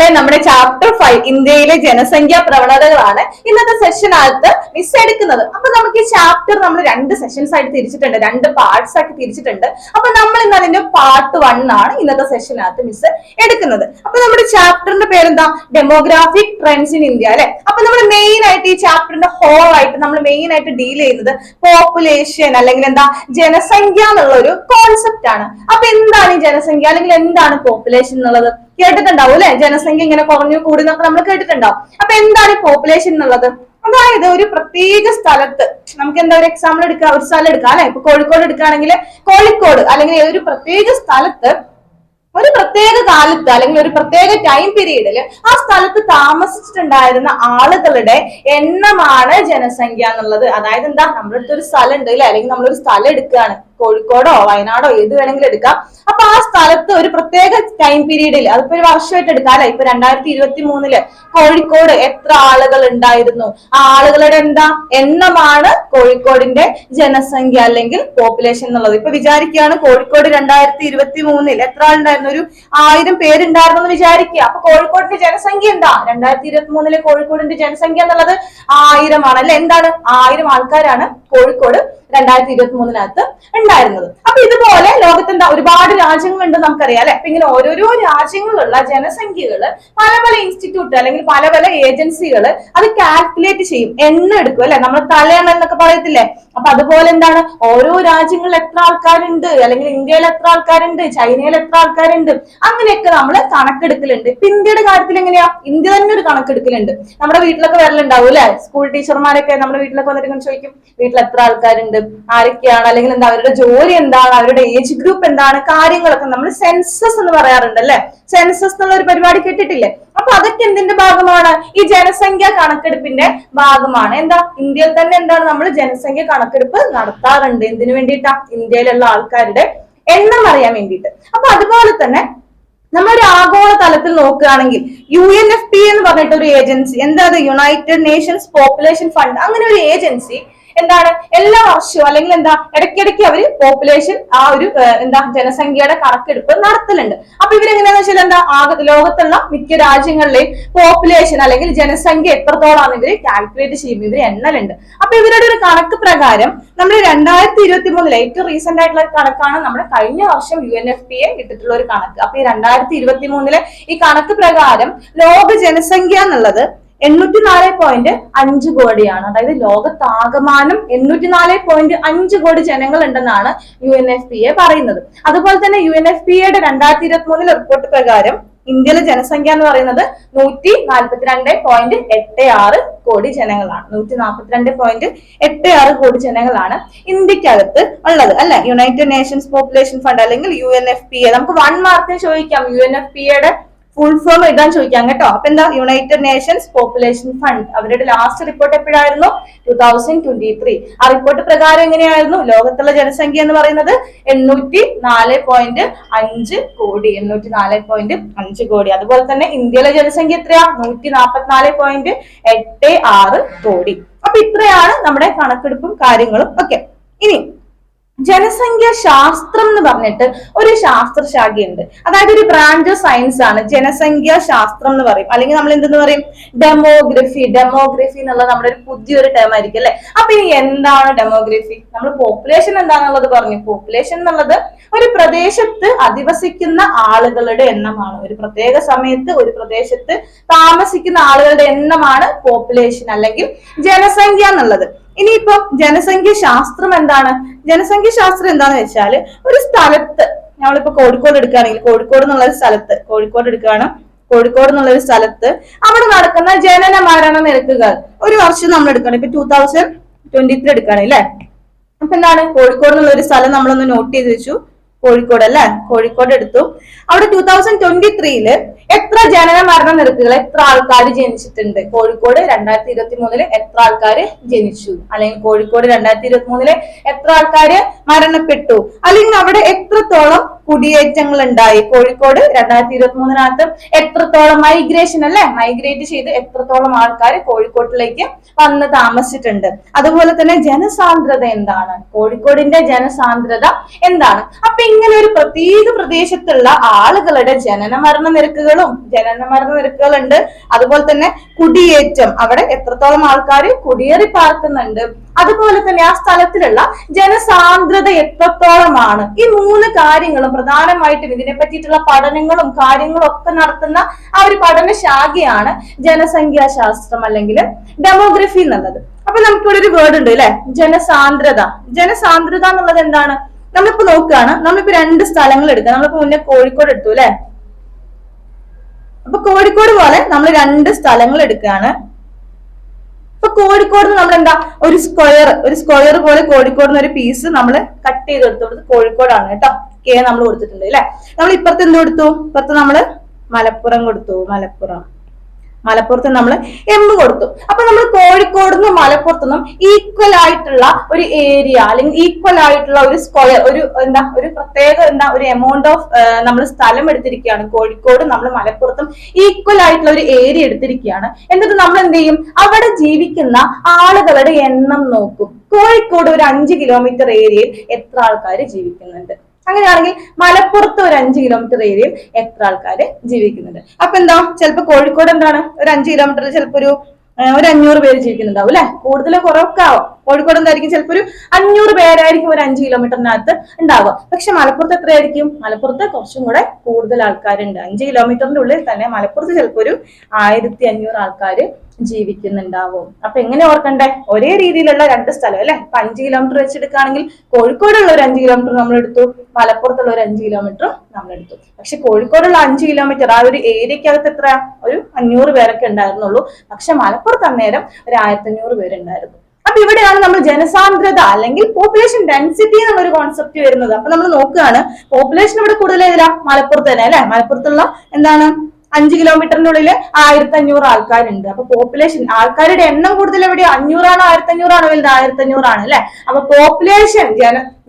മക്കളെ, നമ്മുടെ ചാപ്റ്റർ 5 ഇന്ത്യയിലെ ജനസംഖ്യാ പ്രവണതകളാണ് ഇന്നത്തെ സെഷനകത്ത് മിസ് എടുക്കുന്നത്. അപ്പൊ നമുക്ക് ഈ ചാപ്റ്റർ നമ്മൾ 2 സെഷൻസ് ആയിട്ട് തിരിച്ചിട്ടുണ്ട്, 2 പാർട്സ് ആക്കി തിരിച്ചിട്ടുണ്ട്. അപ്പൊ നമ്മൾ ഇന്ന് അതിന്റെ പാർട്ട് 1 ആണ് ഇന്നത്തെ സെഷനകത്ത് മിസ് എടുക്കുന്നത്. അപ്പൊ നമ്മുടെ ചാപ്റ്ററിന്റെ പേരെന്താ? ഡെമോഗ്രാഫിക് ട്രെൻഡ്സ് ഇൻ ഇന്ത്യ അല്ലെ. അപ്പൊ നമ്മൾ മെയിൻ ആയിട്ട് ഈ ചാപ്റ്ററിന്റെ ഹോൾ ആയിട്ട് നമ്മൾ മെയിൻ ആയിട്ട് ഡീൽ ചെയ്യുന്നത് പോപ്പുലേഷൻ അല്ലെങ്കിൽ എന്താ ജനസംഖ്യ എന്നുള്ള ഒരു കോൺസെപ്റ്റ് ആണ്. അപ്പൊ എന്താണ് ഈ ജനസംഖ്യ അല്ലെങ്കിൽ എന്താണ് പോപ്പുലേഷൻ എന്നുള്ളത് കേട്ടിട്ടുണ്ടാവും അല്ലെ. ജനസംഖ്യ ഇങ്ങനെ കുറഞ്ഞു കൂടി എന്നൊക്കെ നമ്മൾ കേട്ടിട്ടുണ്ടാവും. അപ്പൊ എന്താണ് ഈ പോപ്പുലേഷൻ എന്നുള്ളത്? അതായത് ഒരു പ്രത്യേക സ്ഥലത്ത് നമുക്ക് എന്താ ഒരു എക്സാമ്പിൾ എടുക്കാം, ഒരു സ്ഥലം എടുക്കാം അല്ലെ. ഇപ്പൊ കോഴിക്കോട് എടുക്കുകയാണെങ്കിൽ കോഴിക്കോട് അല്ലെങ്കിൽ ഒരു പ്രത്യേക സ്ഥലത്ത് ഒരു പ്രത്യേക കാലത്ത് അല്ലെങ്കിൽ ഒരു പ്രത്യേക ടൈം പീരീഡിൽ ആ സ്ഥലത്ത് താമസിച്ചിട്ടുണ്ടായിരുന്ന ആളുകളുടെ എണ്ണമാണ് ജനസംഖ്യ എന്നുള്ളത്. അതായത് എന്താ, നമ്മുടെ അടുത്തൊരു സ്ഥലം ഉണ്ട് അല്ലെ, അല്ലെങ്കിൽ നമ്മളൊരു സ്ഥലം എടുക്കുകയാണ്, കോഴിക്കോടോ വയനാടോ ഏത് വേണമെങ്കിലും എടുക്കാം. അപ്പൊ ആ സ്ഥലത്ത് ഒരു പ്രത്യേക ടൈം പീരീഡിൽ, അതിപ്പോ ഒരു വർഷമായിട്ട് എടുക്കാം അല്ലെ. ഇപ്പൊ 2023 കോഴിക്കോട് എത്ര ആളുകൾ ഉണ്ടായിരുന്നു, ആ ആളുകളുടെ എന്താ എണ്ണമാണ് കോഴിക്കോടിന്റെ ജനസംഖ്യ അല്ലെങ്കിൽ പോപ്പുലേഷൻ എന്നുള്ളത്. ഇപ്പൊ വിചാരിക്കുകയാണ് കോഴിക്കോട് 2023 എത്ര ആളുണ്ടായിരുന്നു, ഒരു 1000 പേരുണ്ടായിരുന്നു എന്ന് വിചാരിക്കുക. അപ്പൊ കോഴിക്കോടിന്റെ ജനസംഖ്യ എന്താ? 2023 കോഴിക്കോടിന്റെ ജനസംഖ്യ എന്നുള്ളത് 1000 ആണ് അല്ലെ. എന്താണ്? 1000 ആൾക്കാരാണ് കോഴിക്കോട് 2023 ഉണ്ടായിരുന്നത്. അപ്പൊ ഇതുപോലെ ലോകത്ത് എന്താ ഒരുപാട് രാജ്യങ്ങളുണ്ട് നമുക്കറിയാം അല്ലെ. അപ്പൊ ഇങ്ങനെ ഓരോരോ രാജ്യങ്ങളിലുള്ള ജനസംഖ്യകള് പല പല ഇൻസ്റ്റിറ്റ്യൂട്ട് അല്ലെങ്കിൽ പല പല ഏജൻസികൾ അത് കാൽക്കുലേറ്റ് ചെയ്യും, എണ്ണം എടുക്കും അല്ലെ. നമ്മൾ തലയെണ്ണ എന്നൊക്കെ പറയത്തില്ലേ. അപ്പൊ അതുപോലെ എന്താണ്, ഓരോ രാജ്യങ്ങളിൽ എത്ര ആൾക്കാരുണ്ട്, അല്ലെങ്കിൽ ഇന്ത്യയിൽ എത്ര ആൾക്കാരുണ്ട്, ചൈനയിൽ എത്ര ആൾക്കാരുണ്ട്, അങ്ങനെയൊക്കെ നമ്മൾ കണക്കെടുക്കലുണ്ട്. ഇപ്പൊ ഇന്ത്യയുടെ കാര്യത്തിൽ എങ്ങനെയാ, ഇന്ത്യ തന്നെ ഒരു കണക്കെടുക്കലുണ്ട്. നമ്മുടെ വീട്ടിലൊക്കെ വരലുണ്ടാവും അല്ലെ. സ്കൂൾ ടീച്ചർമാരൊക്കെ നമ്മുടെ വീട്ടിലൊക്കെ വന്നിട്ട് ഇങ്ങനെ ചോദിക്കും, വീട്ടിൽ എത്ര ആൾക്കാരുണ്ട്, ആരൊക്കെയാണ്, അല്ലെങ്കിൽ എന്താ അവരുടെ ജോലി എന്താണ്, അവരുടെ ഏജ് ഗ്രൂപ്പ് എന്താണ്, കാര്യങ്ങളൊക്കെ നമ്മൾ സെൻസസ് എന്ന് പറയാറുണ്ട് അല്ലെ. സെൻസസ് എന്നുള്ള ഒരു പരിപാടി കേട്ടിട്ടില്ലേ. അപ്പൊ അതൊക്കെ എന്തിന്റെ ഭാഗമാണ്? ഈ ജനസംഖ്യ കണക്കെടുപ്പിന്റെ ഭാഗമാണ്. എന്താ, ഇന്ത്യയിൽ തന്നെ എന്താണ് നമ്മൾ ജനസംഖ്യ കണക്കെടുപ്പ് നടത്താറുണ്ട്. എന്തിനു വേണ്ടിയിട്ടാ? ഇന്ത്യയിലുള്ള ആൾക്കാരുടെ എണ്ണം അറിയാൻ വേണ്ടിയിട്ട്. അപ്പൊ അതുപോലെ തന്നെ നമ്മളൊരു ആഗോള തലത്തിൽ നോക്കുകയാണെങ്കിൽ UNFPA എന്ന് പറഞ്ഞിട്ട് ഒരു ഏജൻസി, എന്താ അത്, യുണൈറ്റഡ് നേഷൻസ് പോപ്പുലേഷൻ ഫണ്ട്, അങ്ങനെ ഒരു ഏജൻസി എന്താണ് എല്ലാ വർഷവും അല്ലെങ്കിൽ എന്താ ഇടയ്ക്കിടയ്ക്ക് അവര് പോപ്പുലേഷൻ ആ ഒരു എന്താ ജനസംഖ്യയുടെ കണക്കെടുപ്പ് നടത്തലുണ്ട്. അപ്പൊ ഇവരെങ്ങനെയാന്ന് വെച്ചാൽ എന്താ, ലോകത്തുള്ള മിക്ക രാജ്യങ്ങളിലെയും പോപ്പുലേഷൻ അല്ലെങ്കിൽ ജനസംഖ്യ എത്രത്തോളാണ് ഇവര് കാൽക്കുലേറ്റ് ചെയ്യുമ്പോൾ ഇവര് എണ്ണലുണ്ട്. അപ്പൊ ഇവരുടെ ഒരു കണക്ക് പ്രകാരം നമ്മൾ 2023 ഏറ്റവും റീസെന്റ് ആയിട്ടുള്ള കണക്കാണ് നമ്മുടെ കഴിഞ്ഞ വർഷം UNFPA ഇട്ടിട്ടുള്ള ഒരു കണക്ക്. അപ്പൊ ഈ 2023 ഈ കണക്ക് പ്രകാരം ലോക ജനസംഖ്യ എന്നുള്ളത് 804.5 കോടിയാണ്. അതായത് ലോകത്താകമാനം 804.5 കോടി ജനങ്ങൾ ഉണ്ടെന്നാണ് UNFPA പറയുന്നത്. അതുപോലെ തന്നെ UNFPAയുടെ 2023 റിപ്പോർട്ട് പ്രകാരം ഇന്ത്യയിലെ ജനസംഖ്യ എന്ന് പറയുന്നത് 142.86 കോടി ജനങ്ങളാണ്. 142.86 കോടി ജനങ്ങളാണ് ഇന്ത്യക്കകത്ത് ഉള്ളത് അല്ലെ. യുണൈറ്റഡ് നേഷൻസ് പോപ്പുലേഷൻ ഫണ്ട് അല്ലെങ്കിൽ UNFPA. നമുക്ക് 1 മാർക്കിന് ചോദിക്കാം UNFPAയുടെ ഫുൾ ഫോം എഴുതാൻ ചോദിക്കാം കേട്ടോ. അപ്പൊ എന്താ, യുണൈറ്റഡ് നേഷൻസ് പോപ്പുലേഷൻ ഫണ്ട്. അവരുടെ ലാസ്റ്റ് റിപ്പോർട്ട് എപ്പോഴായിരുന്നു? 2023. ആ റിപ്പോർട്ട് പ്രകാരം എങ്ങനെയായിരുന്നു? ലോകത്തുള്ള ജനസംഖ്യ എന്ന് പറയുന്നത് 804.5 കോടി. 804.5 കോടി. അതുപോലെ തന്നെ ഇന്ത്യയിലെ ജനസംഖ്യ എത്രയാ? 144.86 കോടി. അപ്പൊ ഇത്രയാണ് നമ്മുടെ കണക്കെടുപ്പും കാര്യങ്ങളും ഒക്കെ. ഇനി ജനസംഖ്യ ശാസ്ത്രം എന്ന് പറഞ്ഞിട്ട് ഒരു ശാസ്ത്രശാഖയുണ്ട്. അതായത് ഒരു ബ്രാഞ്ച് ഓഫ് സയൻസ് ആണ് ജനസംഖ്യ ശാസ്ത്രം എന്ന് പറയും. അല്ലെങ്കിൽ നമ്മൾ എന്തെന്ന് പറയും? ഡെമോഗ്രഫി. ഡെമോഗ്രഫി എന്നുള്ളത് നമ്മുടെ ഒരു പുതിയൊരു ടേം ആയിരിക്കും അല്ലെ. അപ്പൊ ഇനി എന്താണ് ഡെമോഗ്രഫി? നമ്മൾ പോപ്പുലേഷൻ എന്താണെന്നുള്ളത് പറഞ്ഞു. പോപ്പുലേഷൻ എന്നുള്ളത് ഒരു പ്രദേശത്ത് അധിവസിക്കുന്ന ആളുകളുടെ എണ്ണമാണ്. ഒരു പ്രത്യേക സമയത്ത് ഒരു പ്രദേശത്ത് താമസിക്കുന്ന ആളുകളുടെ എണ്ണമാണ് പോപ്പുലേഷൻ അല്ലെങ്കിൽ ജനസംഖ്യ എന്നുള്ളത്. ഇനിയിപ്പോ ജനസംഖ്യ ശാസ്ത്രം എന്താണ്? ജനസംഖ്യ ശാസ്ത്രം എന്താന്ന് വെച്ചാല് ഒരു സ്ഥലത്ത്, നമ്മളിപ്പോ കോഴിക്കോട് എടുക്കുകയാണെങ്കിൽ കോഴിക്കോട് എന്നുള്ള ഒരു സ്ഥലത്ത്, കോഴിക്കോട് എടുക്കുകയാണ്, കോഴിക്കോട് എന്നുള്ള ഒരു സ്ഥലത്ത് അവിടെ നടക്കുന്ന ജനന മരണ നിരക്കുകൾ ഒരു വർഷം നമ്മൾ എടുക്കണം. ഇപ്പൊ 2023 എടുക്കുകയാണ് അല്ലെ. അപ്പൊ എന്താണ്, കോഴിക്കോട് എന്നുള്ള ഒരു സ്ഥലം നമ്മളൊന്ന് നോട്ട് ചെയ്ത് വെച്ചു. കോഴിക്കോട് അല്ലെ, കോഴിക്കോട് എടുത്തു. അവിടെ 2023 എത്ര ജനന മരണ നിരക്കുകൾ, എത്ര ആൾക്കാർ ജനിച്ചിട്ടുണ്ട്? കോഴിക്കോട് 2023 എത്ര ആൾക്കാര് ജനിച്ചു, അല്ലെങ്കിൽ കോഴിക്കോട് 2023 എത്ര ആൾക്കാര് മരണപ്പെട്ടു, അല്ലെങ്കിൽ അവിടെ എത്രത്തോളം കുടിയേറ്റങ്ങൾ ഉണ്ടായി. കോഴിക്കോട് 2023 എത്രത്തോളം മൈഗ്രേഷൻ അല്ലെ, മൈഗ്രേറ്റ് ചെയ്ത് എത്രത്തോളം ആൾക്കാർ കോഴിക്കോട്ടിലേക്ക് വന്ന് താമസിച്ചിട്ടുണ്ട്. അതുപോലെ തന്നെ ജനസാന്ദ്രത എന്താണ്, കോഴിക്കോടിന്റെ ജനസാന്ദ്രത എന്താണ്. അപ്പൊ ഇങ്ങനെ ഒരു പ്രത്യേക പ്രദേശത്തുള്ള ആളുകളുടെ ജനന മരണ നിരക്കുകൾ ഉണ്ട്. അതുപോലെ തന്നെ കുടിയേറ്റം, അവിടെ എത്രത്തോളം ആൾക്കാർ കുടിയേറി പാർക്കുന്നുണ്ട്. അതുപോലെ തന്നെ ആ സ്ഥലത്തിലുള്ള ജനസാന്ദ്രത എത്രത്തോളമാണ്. ഈ 3 കാര്യങ്ങളും പ്രധാനമായിട്ടും ഇതിനെ പറ്റിയിട്ടുള്ള പഠനങ്ങളും കാര്യങ്ങളും ഒക്കെ നടത്തുന്ന ആ ഒരു പഠനശാഖയാണ് ജനസംഖ്യാശാസ്ത്രം അല്ലെങ്കിൽ ഡെമോഗ്രഫി എന്നുള്ളത്. അപ്പൊ നമുക്കിവിടെ ഒരു വേർഡ് ഉണ്ട് അല്ലെ, ജനസാന്ദ്രത. ജനസാന്ദ്രത എന്നുള്ളത് എന്താണ്? നമ്മളിപ്പോ നോക്കുകയാണ്, നമ്മളിപ്പോ 2 സ്ഥലങ്ങൾ എടുക്കുക. നമ്മളിപ്പോ മുന്നേ കോഴിക്കോട് എടുത്തു അല്ലെ. അപ്പൊ കോഴിക്കോട് പോലെ നമ്മൾ 2 സ്ഥലങ്ങൾ എടുക്കുകയാണ്. ഇപ്പൊ കോഴിക്കോട് നമ്മൾ എന്താ ഒരു സ്ക്വയർ പോലെ കോഴിക്കോട് ഒരു പീസ് നമ്മൾ കട്ട് ചെയ്ത് എടുത്തു കോഴിക്കോടാണ് കേട്ടോ. നമ്മൾ കൊടുത്തിട്ടുണ്ട് അല്ലെ. നമ്മൾ ഇപ്പുറത്ത് എന്ത് കൊടുത്തു? ഇപ്പുറത്ത് നമ്മള് മലപ്പുറം കൊടുത്തു. മലപ്പുറത്ത് നമ്മൾ കൊടുത്തു. അപ്പൊ നമ്മൾ കോഴിക്കോടുനിന്നും മലപ്പുറത്തുനിന്നും ഈക്വൽ ആയിട്ടുള്ള ഒരു ഏരിയ അല്ലെങ്കിൽ ഈക്വൽ ആയിട്ടുള്ള ഒരു സ്ക്വയർ, ഒരു പ്രത്യേക ഒരു എമൗണ്ട് ഓഫ് നമ്മൾ സ്ഥലം എടുത്തിരിക്കുകയാണ്. കോഴിക്കോട് നമ്മൾ മലപ്പുറത്തും ഈക്വൽ ആയിട്ടുള്ള ഒരു ഏരിയ എടുത്തിരിക്കുകയാണ്. എന്നിട്ട് നമ്മൾ എന്ത് ചെയ്യും? അവിടെ ജീവിക്കുന്ന ആളുകളുടെ എണ്ണം നോക്കും. കോഴിക്കോട് ഒരു 5 കിലോമീറ്റർ ഏരിയയിൽ എത്ര ആൾക്കാർ ജീവിക്കുന്നുണ്ട്. അങ്ങനെയാണെങ്കിൽ മലപ്പുറത്ത് ഒരു 5 കിലോമീറ്റർ ഏരിയയിൽ എത്ര ആൾക്കാര് ജീവിക്കുന്നുണ്ട്. അപ്പൊ എന്താ, ചിലപ്പോ കോഴിക്കോട് എന്താണ് ഒരു 5 കിലോമീറ്ററിൽ ചിലപ്പോ ഒരു 500 പേര് ജീവിക്കുന്നുണ്ടാവും അല്ലെ. കൂടുതൽ കുറവൊക്കെ ആവും. കോഴിക്കോട് എന്തായിരിക്കും, ചിലപ്പോ ഒരു 500 പേരായിരിക്കും ഒരു 5 കിലോമീറ്ററിനകത്ത് ഉണ്ടാവുക. പക്ഷെ മലപ്പുറത്ത് എത്രയായിരിക്കും? മലപ്പുറത്ത് കുറച്ചും കൂടെ കൂടുതൽ ആൾക്കാരുണ്ട്. 5 കിലോമീറ്ററിന്റെ ഉള്ളിൽ തന്നെ മലപ്പുറത്ത് ചിലപ്പോ ഒരു 1500 ആൾക്കാര് ജീവിക്കുന്നുണ്ടാവും. അപ്പൊ എങ്ങനെ ഓർക്കണ്ടേ? ഒരേ രീതിയിലുള്ള 2 സ്ഥലം അല്ലെ. ഇപ്പൊ 5 കിലോമീറ്റർ വെച്ചെടുക്കുകയാണെങ്കിൽ കോഴിക്കോടുള്ള ഒരു 5 കിലോമീറ്റർ നമ്മൾ എടുത്തു, മലപ്പുറത്തുള്ള ഒരു 5 കിലോമീറ്റർ നമ്മൾ എടുത്തു. പക്ഷെ കോഴിക്കോടുള്ള 5 കിലോമീറ്റർ ആ ഒരു ഏരിയക്കകത്ത് എത്ര, ഒരു 500 പേരൊക്കെ ഉണ്ടായിരുന്നുള്ളൂ. പക്ഷെ മലപ്പുറത്ത് അന്നേരം ഒരു 1500 പേരുണ്ടായിരുന്നു. അപ്പൊ ഇവിടെയാണ് നമ്മൾ ജനസാന്ദ്രത അല്ലെങ്കിൽ പോപ്പുലേഷൻ ഡെൻസിറ്റി എന്നുള്ളൊരു കോൺസെപ്റ്റ് വരുന്നത്. അപ്പൊ നമ്മൾ നോക്കുകയാണ്, പോപ്പുലേഷൻ ഇവിടെ കൂടുതൽ ഏതിലാ? മലപ്പുറത്ത് തന്നെ അല്ലെ. മലപ്പുറത്തുള്ള എന്താണ് 5 കിലോമീറ്ററിന്റെ ഉള്ളിൽ 1500 ആൾക്കാരുണ്ട്. അപ്പൊ പോപ്പുലേഷൻ, ആൾക്കാരുടെ എണ്ണം കൂടുതൽ എവിടെയാ? 500 ആണോ 1500 ആണോ വലുത്? 1500 ആണ് അല്ലെ. അപ്പൊ പോപ്പുലേഷൻ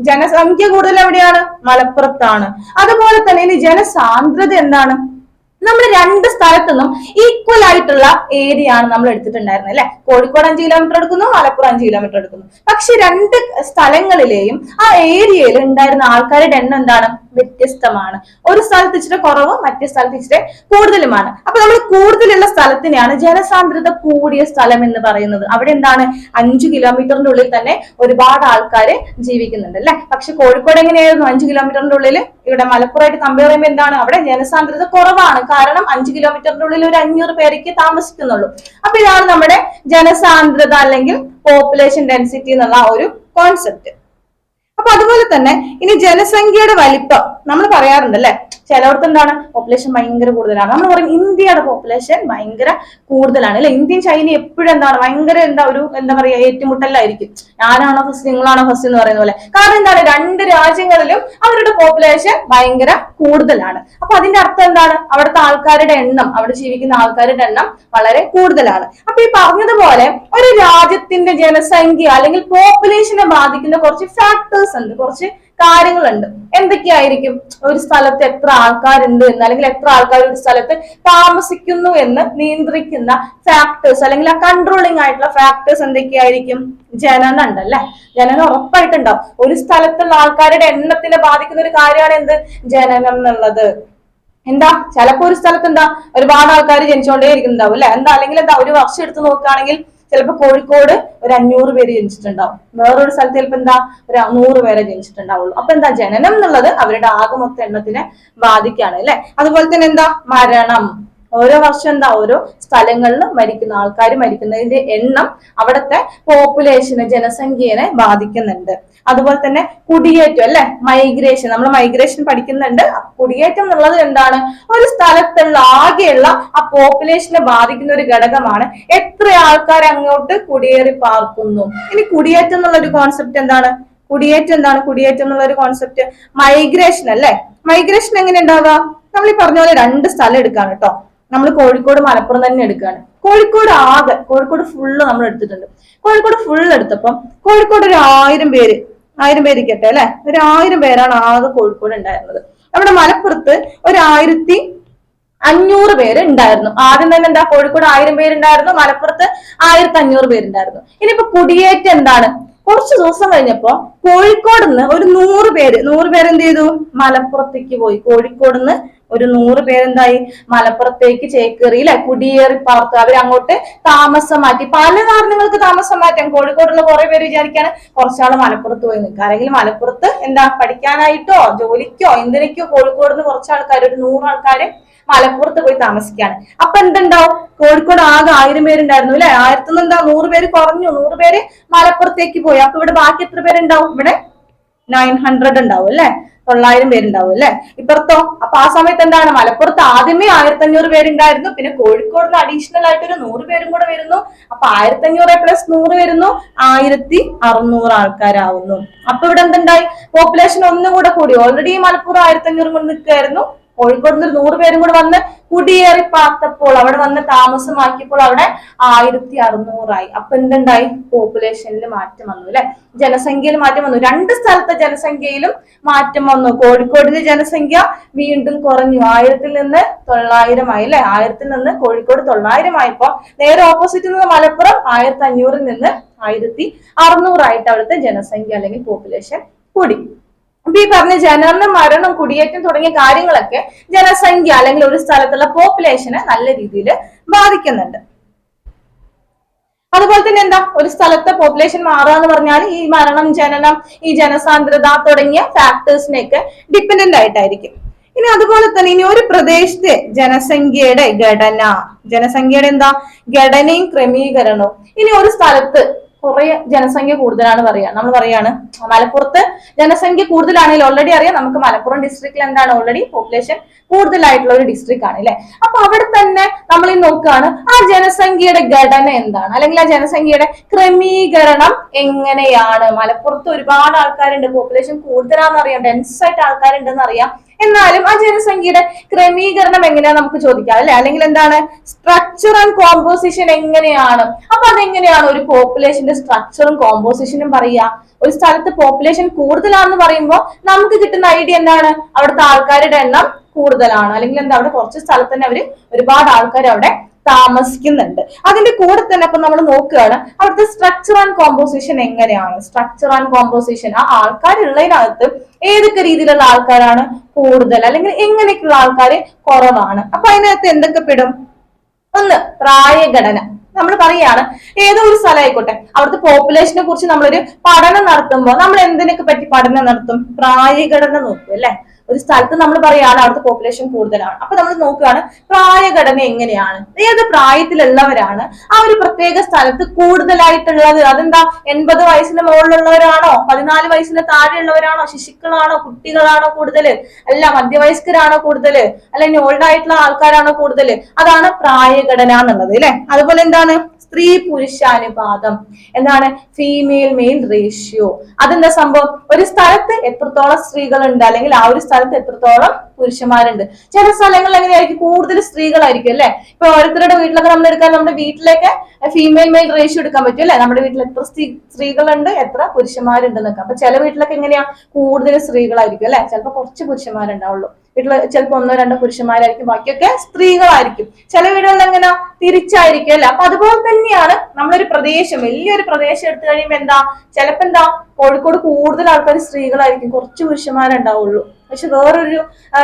ജനസംഖ്യ കൂടുതൽ എവിടെയാണ്? മലപ്പുറത്താണ്. അതുപോലെ തന്നെ ഇനി ജനസാന്ദ്രത എന്താണ്? നമ്മൾ 2 സ്ഥലത്തുനിന്നും ഈക്വൽ ആയിട്ടുള്ള ഏരിയ ആണ് നമ്മൾ എടുത്തിട്ടുണ്ടായിരുന്നത് അല്ലെ. കോഴിക്കോട് 5 കിലോമീറ്റർ എടുക്കുന്നു, മലപ്പുറം 5 കിലോമീറ്റർ എടുക്കുന്നു. പക്ഷെ 2 സ്ഥലങ്ങളിലെയും ആ ഏരിയയിൽ ഉണ്ടായിരുന്ന ആൾക്കാരുടെ എണ്ണം എന്താണ്? വ്യത്യസ്തമാണ്. ഒരു സ്ഥലത്ത് ഇച്ചിരി കുറവും മറ്റേ സ്ഥലത്ത് ഇച്ചിരി കൂടുതലുമാണ്. അപ്പൊ നമ്മൾ കൂടുതലുള്ള സ്ഥലത്തിനെയാണ് ജനസാന്ദ്രത കൂടിയ സ്ഥലം എന്ന് പറയുന്നത്. അവിടെ എന്താണ്? 5 കിലോമീറ്ററിന്റെ ഉള്ളിൽ തന്നെ ഒരുപാട് ആൾക്കാര് ജീവിക്കുന്നുണ്ട് അല്ലെ. പക്ഷെ കോഴിക്കോട് എങ്ങനെയായിരുന്നു? 5 കിലോമീറ്ററിന്റെ ഉള്ളിൽ, ഇവിടെ മലപ്പുറമായിട്ട് കമ്പയർ ചെയ്യുമ്പോൾ എന്താണ്? അവിടെ ജനസാന്ദ്രത കുറവാണ്. കാരണം 5 കിലോമീറ്ററിന്റെ ഉള്ളിൽ ഒരു 500 പേരേക്ക് താമസിക്കുന്നുള്ളൂ. അപ്പൊ ഇതാണ് നമ്മുടെ ജനസാന്ദ്രത അല്ലെങ്കിൽ പോപ്പുലേഷൻ ഡെൻസിറ്റി എന്നുള്ള ഒരു കോൺസെപ്റ്റ്. അപ്പൊ അതുപോലെ തന്നെ ഇനി ജനസംഖ്യയുടെ വലിപ്പം നമ്മൾ പറയാറുണ്ട് അല്ലെ. ചിലയിടത്ത് എന്താണ്? പോപ്പുലേഷൻ ഭയങ്കര കൂടുതലാണ്. നമ്മൾ പറയും ഇന്ത്യയുടെ പോപ്പുലേഷൻ ഭയങ്കര കൂടുതലാണ് അല്ലെ. ഇന്ത്യയും ചൈന എപ്പോഴും എന്താണ്? ഭയങ്കര എന്താ പറയാ, ഏറ്റുമുട്ടലായിരിക്കും. ഞാനാണോ ഫസ്റ്റ്, നിങ്ങളാണോ ഫസ്റ്റ് എന്ന് പറയുന്ന പോലെ. കാരണം എന്താണ്? 2 രാജ്യങ്ങളിലും അവരുടെ പോപ്പുലേഷൻ ഭയങ്കര കൂടുതലാണ്. അപ്പൊ അതിന്റെ അർത്ഥം എന്താണ്? അവിടുത്തെ ആൾക്കാരുടെ എണ്ണം, അവിടെ ജീവിക്കുന്ന ആൾക്കാരുടെ എണ്ണം വളരെ കൂടുതലാണ്. അപ്പൊ ഈ പറഞ്ഞതുപോലെ ഒരു രാജ്യത്തിന്റെ ജനസംഖ്യ അല്ലെങ്കിൽ പോപ്പുലേഷനെ ബാധിക്കുന്ന കുറച്ച് ഫാക്ടേഴ്സ് ഉണ്ട്, കുറച്ച് കാര്യങ്ങളുണ്ട്. എന്തൊക്കെയായിരിക്കും? ഒരു സ്ഥലത്ത് എത്ര ആൾക്കാരുണ്ട് എന്ന്, അല്ലെങ്കിൽ എത്ര ആൾക്കാർ ഒരു സ്ഥലത്ത് താമസിക്കുന്നു എന്ന് നിയന്ത്രിക്കുന്ന ഫാക്ടേഴ്സ് അല്ലെങ്കിൽ ആ കൺട്രോളിംഗ് ആയിട്ടുള്ള ഫാക്ടേഴ്സ് എന്തൊക്കെയായിരിക്കും? ജനനം ഉണ്ടല്ലേ. ജനനം ഉറപ്പായിട്ടുണ്ടാവും. ഒരു സ്ഥലത്തുള്ള ആൾക്കാരുടെ എണ്ണത്തിനെ ബാധിക്കുന്ന ഒരു കാര്യമാണ് എന്ത്? ജനനം എന്നുള്ളത്. എന്താ, ചിലപ്പോ ഒരു സ്ഥലത്ത് എന്താ ഒരുപാട് ആൾക്കാർ ജനിച്ചുകൊണ്ടേ ഇരിക്കുന്നുണ്ടാവും അല്ലെ. എന്താ, അല്ലെങ്കിൽ എന്താ, ഒരു വർഷം എടുത്ത് നോക്കുകയാണെങ്കിൽ ചിലപ്പോ കോഴിക്കോട് ഒരു 500 പേര് ജനിച്ചിട്ടുണ്ടാവും. വേറൊരു സ്ഥലത്ത് ചിലപ്പോ എന്താ ഒരു 100 പേരെ ജനിച്ചിട്ടുണ്ടാവുള്ളൂ. അപ്പൊ എന്താ, ജനനം എന്നുള്ളത് അവരുടെ ആകെ മൊത്ത എണ്ണത്തിനെ ബാധിക്കുകയാണ് അല്ലെ. അതുപോലെ തന്നെ എന്താ, മരണം. ഓരോ വർഷം എന്താ, ഓരോ സ്ഥലങ്ങളിൽ മരിക്കുന്നതിന്റെ എണ്ണം അവിടുത്തെ പോപ്പുലേഷന്, ജനസംഖ്യനെ ബാധിക്കുന്നുണ്ട്. അതുപോലെ തന്നെ കുടിയേറ്റം അല്ലെ, മൈഗ്രേഷൻ. നമ്മൾ മൈഗ്രേഷൻ പഠിക്കുന്നുണ്ട്. കുടിയേറ്റം എന്നുള്ളത് എന്താണ്? ഒരു സ്ഥലത്തുള്ള ആകെയുള്ള ആ പോപ്പുലേഷനെ ബാധിക്കുന്ന ഒരു ഘടകമാണ്. എത്ര ആൾക്കാർ അങ്ങോട്ട് കുടിയേറി പാർക്കുന്നു. ഇനി കുടിയേറ്റം എന്നുള്ള ഒരു കോൺസെപ്റ്റ് എന്താണ്? കുടിയേറ്റം എന്നുള്ള ഒരു കോൺസെപ്റ്റ് മൈഗ്രേഷൻ അല്ലെ. മൈഗ്രേഷൻ എങ്ങനെ ഉണ്ടാവുക? നമ്മൾ ഈ പറഞ്ഞ പോലെ 2 സ്ഥലം എടുക്കാണ് കേട്ടോ. നമ്മൾ കോഴിക്കോട് മലപ്പുറം തന്നെ എടുക്കുകയാണ്. കോഴിക്കോട് ഫുള്ള് നമ്മൾ എടുത്തിട്ടുണ്ട്. കോഴിക്കോട് ഫുള്ള് എടുത്തപ്പം കോഴിക്കോട് ഒരു 1000 പേര് ഇരിക്കട്ടെ അല്ലെ. ഒരു 1000 പേരാണ് ആകെ കോഴിക്കോട് ഉണ്ടായിരുന്നത്. നമ്മുടെ മലപ്പുറത്ത് ഒരു 1500 പേര് ഉണ്ടായിരുന്നു. ആദ്യം തന്നെ എന്താ, കോഴിക്കോട് 1000 പേരുണ്ടായിരുന്നു, മലപ്പുറത്ത് 1500 പേരുണ്ടായിരുന്നു. ഇനിയിപ്പോ കുടിയേറ്റം എന്താണ്, കുറച്ച് ദിവസം കഴിഞ്ഞപ്പോ കോഴിക്കോട് നിന്ന് ഒരു 100 പേര് എന്ത് ചെയ്തു, മലപ്പുറത്തേക്ക് പോയി. കോഴിക്കോട് നിന്ന് ഒരു 100 പേരെന്തായി, മലപ്പുറത്തേക്ക് ചേക്കേറി, അല്ലെ, കുടിയേറി പാർത്തു. അവരങ്ങോട്ട് താമസം മാറ്റി. പല കാരണങ്ങൾക്ക് താമസം മാറ്റാം. കോഴിക്കോടുള്ള കുറെ പേര് വിചാരിക്കാണ് കുറച്ചാള് മലപ്പുറത്ത് പോയി നിൽക്കുക, അല്ലെങ്കിൽ മലപ്പുറത്ത് എന്താ പഠിക്കാനായിട്ടോ ജോലിക്കോ എന്തിനൊക്കെയോ കോഴിക്കോട് നിന്ന് കുറച്ച് ആൾക്കാർ, ഒരു 100 ആൾക്കാര് മലപ്പുറത്ത് പോയി താമസിക്കുകയാണ്. അപ്പൊ എന്തുണ്ടാവും, കോഴിക്കോട് ആകെ 1000 പേരുണ്ടായിരുന്നു, അല്ലെ, 1000 എന്താ 100 പേര് കുറഞ്ഞു, 100 പേര് മലപ്പുറത്തേക്ക് പോയി. അപ്പൊ ഇവിടെ ബാക്കി എത്ര പേരുണ്ടാവും, ഇവിടെ 900 ഉണ്ടാവും, അല്ലെ, 900 പേരുണ്ടാവും, അല്ലെ, ഇപ്പുറത്തോ. അപ്പൊ ആ സമയത്ത് എന്താണ്, മലപ്പുറത്ത് ആദ്യമേ 1500 പേരുണ്ടായിരുന്നു, പിന്നെ കോഴിക്കോട് അഡീഷണൽ ആയിട്ട് ഒരു 100 പേരും കൂടെ വരുന്നു. അപ്പൊ 1500 പ്ലസ് 100 വരുന്നു, 1600 ആൾക്കാരാവുന്നു. അപ്പൊ ഇവിടെ എന്തുണ്ടായി, പോപ്പുലേഷൻ ഒന്നും കൂടെ കൂടി. ഓൾറെഡി മലപ്പുറം 1500 കൊണ്ട് നിൽക്കായിരുന്നു, കോഴിക്കോട് നിന്ന് 100 പേരും കൂടെ വന്ന് കുടിയേറി പാർത്തപ്പോൾ, അവിടെ വന്ന് താമസമാക്കിയപ്പോൾ അവിടെ 1600 അപ്പൊ എന്തുണ്ടായി, പോപ്പുലേഷനിൽ മാറ്റം വന്നു, അല്ലെ, ജനസംഖ്യയിൽ മാറ്റം വന്നു. രണ്ട് സ്ഥലത്തെ ജനസംഖ്യയിലും മാറ്റം വന്നു. കോഴിക്കോടിലെ ജനസംഖ്യ വീണ്ടും കുറഞ്ഞു, 1000 നിന്ന് 900 ആയി, അല്ലെ, 1000 നിന്ന് കോഴിക്കോട് 900 ആയപ്പോ നേരെ ഓപ്പോസിറ്റ് നിന്ന് മലപ്പുറം 1500 നിന്ന് 1600 ആയിട്ട് അവിടുത്തെ ജനസംഖ്യ അല്ലെങ്കിൽ പോപ്പുലേഷൻ കൂടി. അപ്പൊ ഈ പറഞ്ഞ ജനനം, മരണം, കുടിയേറ്റം തുടങ്ങിയ കാര്യങ്ങളൊക്കെ ജനസംഖ്യ അല്ലെങ്കിൽ ഒരു സ്ഥലത്തുള്ള പോപ്പുലേഷനെ നല്ല രീതിയിൽ ബാധിക്കുന്നുണ്ട്. അതുപോലെ തന്നെ എന്താ, ഒരു സ്ഥലത്തെ പോപ്പുലേഷൻ മാറുക എന്ന് പറഞ്ഞാൽ ഈ മരണം, ജനനം, ഈ ജനസാന്ദ്രത തുടങ്ങിയ ഫാക്ടേഴ്സിനെയൊക്കെ ഡിപ്പെൻഡന്റ് ആയിട്ടായിരിക്കും. ഇനി അതുപോലെ തന്നെ ഇനി ഒരു പ്രദേശത്തെ ജനസംഖ്യയുടെ എന്താ, ഘടനയും ക്രമീകരണവും. ഇനി ഒരു സ്ഥലത്ത് കുറെ ജനസംഖ്യ കൂടുതലാണ് നമ്മൾ പറയാണ് മലപ്പുറത്ത് ജനസംഖ്യ കൂടുതലാണെങ്കിൽ ഓൾറെഡി അറിയാം നമുക്ക് മലപ്പുറം ഡിസ്ട്രിക്റ്റിൽ എന്താണ് ഓൾറെഡി പോപ്പുലേഷൻ കൂടുതലായിട്ടുള്ള ഒരു ഡിസ്ട്രിക്ട് ആണ്, അല്ലെ. അപ്പൊ അവിടെ തന്നെ നമ്മൾ ഈ നോക്കുകയാണ് ആ ജനസംഖ്യയുടെ ഘടന എന്താണ്, അല്ലെങ്കിൽ ആ ജനസംഖ്യയുടെ ക്രമീകരണം എങ്ങനെയാണ്. മലപ്പുറത്ത് ഒരുപാട് ആൾക്കാരുണ്ട്, പോപ്പുലേഷൻ കൂടുതലാണെന്നറിയാം, ഡെൻസ് ആയിട്ട് ആൾക്കാരുണ്ടെന്ന് അറിയാം. എന്നാലും ആ ജനസംഖ്യയുടെ ക്രമീകരണം എങ്ങനെയാ നമുക്ക് ചോദിക്കാം, അല്ലെ, അല്ലെങ്കിൽ എന്താണ് സ്ട്രക്ചർ ആൻഡ് കോമ്പോസിഷൻ എങ്ങനെയാണ്. അപ്പൊ അതെങ്ങനെയാണ് ഒരു പോപ്പുലേഷന്റെ സ്ട്രക്ചറും കോമ്പോസിഷനും പറയുക. ഒരു സ്ഥലത്ത് പോപ്പുലേഷൻ കൂടുതലാണെന്ന് പറയുമ്പോൾ നമുക്ക് കിട്ടുന്ന ഐഡിയ എന്താണ്, അവിടുത്തെ ആൾക്കാരുടെ എണ്ണം കൂടുതലാണ്, അല്ലെങ്കിൽ എന്താ അവിടെ കുറച്ച് സ്ഥലത്ത് തന്നെ അവര് ഒരുപാട് ആൾക്കാർ അവിടെ താമസിക്കുന്നുണ്ട്. അതിന്റെ കൂടെ തന്നെ അപ്പൊ നമ്മൾ നോക്കുകയാണ് അവിടുത്തെ സ്ട്രക്ചർ ആൻഡ് കോമ്പോസിഷൻ എങ്ങനെയാണ്. സ്ട്രക്ചർ ആൻഡ് കോമ്പോസിഷൻ, ആ ആൾക്കാരുള്ളതിനകത്ത് ഏതൊക്കെ രീതിയിലുള്ള ആൾക്കാരാണ് കൂടുതൽ, അല്ലെങ്കിൽ എങ്ങനെയൊക്കെയുള്ള ആൾക്കാര് കുറവാണ്. അപ്പൊ അതിനകത്ത് എന്തൊക്കെ പെടും, ഒന്ന് പ്രായഘടന. നമ്മൾ പറയാണ് ഏതോ ഒരു സ്ഥലം ആയിക്കോട്ടെ, അവിടുത്തെ പോപ്പുലേഷനെ കുറിച്ച് നമ്മളൊരു പഠനം നടത്തുമ്പോൾ നമ്മൾ എന്തിനൊക്കെ പറ്റി പഠനം നടത്തും, പ്രായഘടന നോക്കും, അല്ലെ. ഒരു സ്ഥലത്ത് നമ്മൾ പറയാണ് അവിടുത്തെ പോപ്പുലേഷൻ കൂടുതലാണ്, അപ്പൊ നമ്മൾ നോക്കുകയാണ് പ്രായഘടന എങ്ങനെയാണ്, ഏത് പ്രായത്തിലുള്ളവരാണ് ആ ഒരു പ്രത്യേക സ്ഥലത്ത് കൂടുതലായിട്ടുള്ളത്. അതെന്താ 80 വയസ്സിന് മുകളിലുള്ളവരാണോ, 14 വയസ്സിന് താഴെയുള്ളവരാണോ, ശിശുക്കളാണോ, കുട്ടികളാണോ കൂടുതൽ, അല്ല മധ്യവയസ്കരാണോ കൂടുതൽ, അല്ലെങ്കിൽ ഓൾഡ് ആയിട്ടുള്ള ആൾക്കാരാണോ കൂടുതൽ. അതാണ് പ്രായഘടന എന്നുള്ളത്, അല്ലെ. അതുപോലെ എന്താണ് സ്ത്രീ പുരുഷാനുപാതം, എന്താണ് ഫീമെയിൽ മെയിൽ റേഷ്യോ. അതെന്താ സംഭവം, ഒരു സ്ഥലത്ത് എത്രത്തോളം സ്ത്രീകളുണ്ട്, അല്ലെങ്കിൽ ആ ഒരു സ്ഥലത്ത് എത്രത്തോളം പുരുഷന്മാരുണ്ട്. ചില സ്ഥലങ്ങളിൽ എങ്ങനെയായിരിക്കും കൂടുതൽ സ്ത്രീകളായിരിക്കും, അല്ലെ. ഇപ്പൊ ഓരോരുത്തരുടെ വീട്ടിലൊക്കെ നമ്മൾ എടുക്കാൻ, നമ്മുടെ വീട്ടിലേക്ക് ഫീമെയിൽ മെയിൽ റേഷ്യോ എടുക്കാൻ പറ്റും, അല്ലെ. നമ്മുടെ വീട്ടിൽ എത്ര സ്ത്രീകളുണ്ട്, എത്ര പുരുഷന്മാരുണ്ട് എന്നൊക്കെ. അപ്പൊ ചില വീട്ടിലൊക്കെ എങ്ങനെയാ കൂടുതൽ സ്ത്രീകളായിരിക്കും, അല്ലെ. ചിലപ്പോൾ കുറച്ച് പുരുഷന്മാരുണ്ടാവുള്ളൂ, വീട്ടില് ചിലപ്പോൾ 1-2 പുരുഷന്മാരായിരിക്കും, ബാക്കിയൊക്കെ സ്ത്രീകളായിരിക്കും. ചില വീടുകളിൽ എങ്ങനെ തിരിച്ചായിരിക്കും, അല്ലെ. അപ്പൊ അതുപോലെ തന്നെയാണ് നമ്മളൊരു പ്രദേശം, വലിയൊരു പ്രദേശം എടുത്തു കഴിയുമ്പോൾ എന്താ ചിലപ്പോ എന്താ കോഴിക്കോട് കൂടുതൽ ആൾക്കാർ സ്ത്രീകളായിരിക്കും, കുറച്ച് പുരുഷന്മാരുണ്ടാവുള്ളൂ. പക്ഷെ വേറൊരു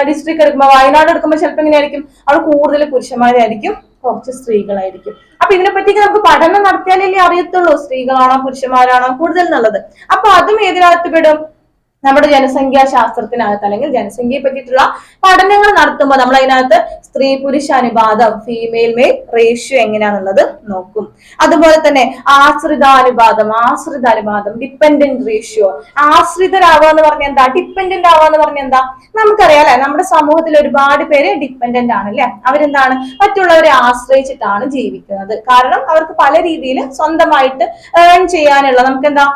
ഡിസ്ട്രിക്ട് എടുക്കുമ്പോൾ, വയനാട് എടുക്കുമ്പോൾ ചിലപ്പോൾ എങ്ങനെയായിരിക്കും, അവിടെ കൂടുതൽ പുരുഷന്മാരായിരിക്കും, കുറച്ച് സ്ത്രീകളായിരിക്കും. അപ്പൊ ഇതിനെപ്പറ്റിയൊക്കെ നമുക്ക് പഠനം നടത്തിയാലല്ലേ അറിയത്തുള്ളൂ സ്ത്രീകളാണോ പുരുഷന്മാരാണോ കൂടുതൽ എന്നുള്ളത്. അപ്പൊ അതും ഏതിനകത്ത് പെടും, നമ്മുടെ ജനസംഖ്യാ ശാസ്ത്രത്തിനകത്ത്, അല്ലെങ്കിൽ ജനസംഖ്യയെ പറ്റിയിട്ടുള്ള പഠനങ്ങൾ നടത്തുമ്പോൾ നമ്മൾ അതിനകത്ത് സ്ത്രീ പുരുഷ അനുപാതം, ഫീമെയിൽ മെയിൽ റേഷ്യോ എങ്ങനെയാണെന്നുള്ളത് നോക്കും. അതുപോലെ തന്നെ ആശ്രിതാനുപാതം, ഡിപ്പെൻഡന്റ് റേഷ്യോ. ആശ്രിതരാവുക എന്ന് പറഞ്ഞാൽ എന്താ, ഡിപ്പെൻഡന്റ് ആവുക എന്ന് പറഞ്ഞാൽ എന്താ, നമുക്കറിയാം, അല്ലെ. നമ്മുടെ സമൂഹത്തിൽ ഒരുപാട് പേര് ഡിപ്പെൻഡന്റ് ആണ്, അല്ലെ. അവരെന്താണ് മറ്റുള്ളവരെ ആശ്രയിച്ചിട്ടാണ് ജീവിക്കുന്നത്. കാരണം അവർക്ക് പല രീതിയിൽ സ്വന്തമായിട്ട് ഏൺ ചെയ്യാനുള്ള, നമുക്ക് എന്താ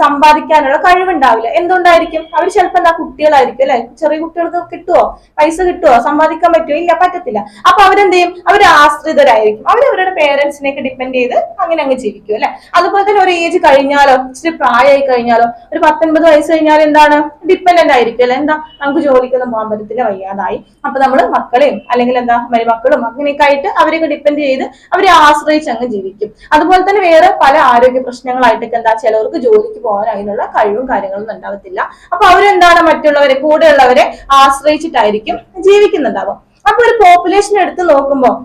സമ്പാദിക്കാനുള്ള കഴിവുണ്ടാവില്ല. എന്തുകൊണ്ടായിരിക്കും, ആരായിരിക്കും? അവർ ചിലപ്പോൾ എന്താ കുട്ടികളായിരിക്കും അല്ലെ. ചെറിയ കുട്ടികൾക്ക് കിട്ടുമോ? പൈസ കിട്ടുമോ? സമ്പാദിക്കാൻ പറ്റുമോ? ഇല്ല, പറ്റത്തില്ല. അപ്പൊ അവരെന്ത് ചെയ്യും? അവർ ആശ്രിതരായിരിക്കും. അവരവരുടെ പേരൻസിനെയൊക്കെ ഡിപ്പെൻഡ് ചെയ്ത് അങ്ങനെ അങ്ങ് ജീവിക്കും അല്ലെ. അതുപോലെ തന്നെ ഒരു ഏജ് കഴിഞ്ഞാലോ, ഇച്ചിരി പ്രായമായി കഴിഞ്ഞാലോ, ഒരു 19 വയസ്സ് കഴിഞ്ഞാൽ എന്താണ്? ഡിപ്പെൻഡന്റ് ആയിരിക്കും അല്ലെ. എന്താ, നമുക്ക് ജോലിക്കൊന്നും പോകാൻ പറ്റത്തില്ല, വയ്യാതായി. അപ്പൊ നമ്മള് മക്കളെയും അല്ലെങ്കിൽ എന്താ മരുമക്കളും അങ്ങനെയൊക്കെ ആയിട്ട് അവരെയൊക്കെ ഡിപ്പെൻഡ് ചെയ്ത് അവരെ ആശ്രയിച്ച് അങ്ങ് ജീവിക്കും. അതുപോലെ തന്നെ വേറെ പല ആരോഗ്യ പ്രശ്നങ്ങളായിട്ടൊക്കെ എന്താ, ചിലവർക്ക് ജോലിക്ക് പോകാൻ അതിനുള്ള കഴിവും കാര്യങ്ങളൊന്നും ഉണ്ടാവത്തില്ല. അപ്പൊ അവരെന്താണ്, മറ്റുള്ളവരെ, കൂടെയുള്ളവരെ ആശ്രയിച്ചിട്ടായിരിക്കും ജീവിക്കുന്നുണ്ടാവും. അപ്പൊ ഒരു പോപ്പുലേഷൻ എടുത്ത് നോക്കുമ്പോൾ